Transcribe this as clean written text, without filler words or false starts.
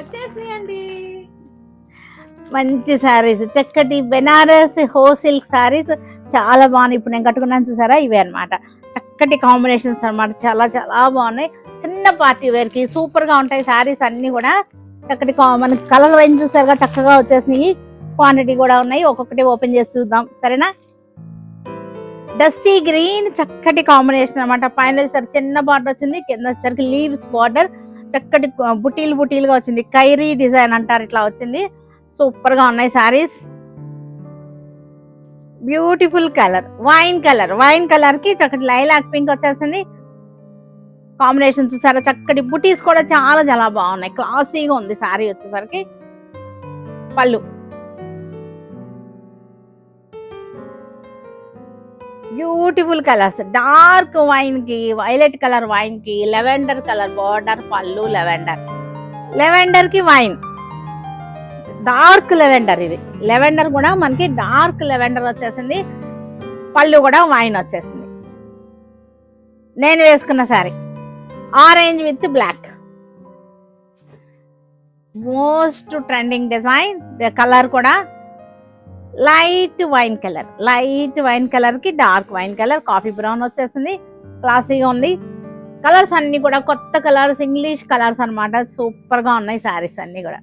వచ్చేసినాయండి మంచి శారీస్, చక్కటి బెనారస్ హో సిల్క్ శారీస్ చాలా బాగున్నాయి. ఇప్పుడు నేను కట్టుకున్నాను చూసారా, ఇవే అనమాట. చక్కటి కాంబినేషన్స్ అనమాట, చాలా చాలా బాగున్నాయి. చిన్న పార్టీ వేర్ కి సూపర్ గా ఉంటాయి శారీస్ అన్ని కూడా. చక్కటి మనకి కలర్ రేంజ్ చూసారుగా, చక్కగా వచ్చేసినాయి. క్వాంటిటీ కూడా ఉన్నాయి. ఒక్కొక్కటి ఓపెన్ చేసి చూద్దాం, సరేనా. డస్టీ గ్రీన్ చక్కటి కాంబినేషన్ అనమాట. పైన చిన్న బార్డర్ వచ్చింది, కింద వచ్చేసరికి లీవ్స్ బార్డర్, చక్కటి బుటీలు బుటీలుగా వచ్చింది. కైరీ డిజైన్ అంటారు, ఇట్లా వచ్చింది. సూపర్ గా ఉన్నాయి saris. Beautiful colour, wine colour కి చక్కటి లైలాక్ పింక్ వచ్చేసింది. కాంబినేషన్ చూసారా, చక్కటి బుటీస్ కూడా చాలా చాలా బాగున్నాయి. క్లాసీగా ఉంది సారీ వచ్చేసరికి. పళ్ళు బ్యూటిఫుల్ కలర్స్, డార్క్ వైన్ కి, వైలెట్ కలర్ వైన్ కి, లెవెండర్ కలర్ బార్డర్, పళ్ళు లెవెండర్ కి వైన్, డార్క్ లెవెండర్. ఇది లెవెండర్ కూడా మనకి డార్క్ లెవెండర్ వచ్చేసింది. పళ్ళు కూడా వైన్ వచ్చేసింది. నేను వేసుకున్న sari orange with black, most trending design. Colour కూడా లైట్ వైన్ కలర్ కి dark wine colour, coffee brown వచ్చేసింది. క్లాసీగా ఉంది. కలర్స్ అన్ని కూడా కొత్త కలర్స్, ఇంగ్లీష్ కలర్స్ అనమాట. సూపర్ గా ఉన్నాయి సారీస్ అన్ని కూడా.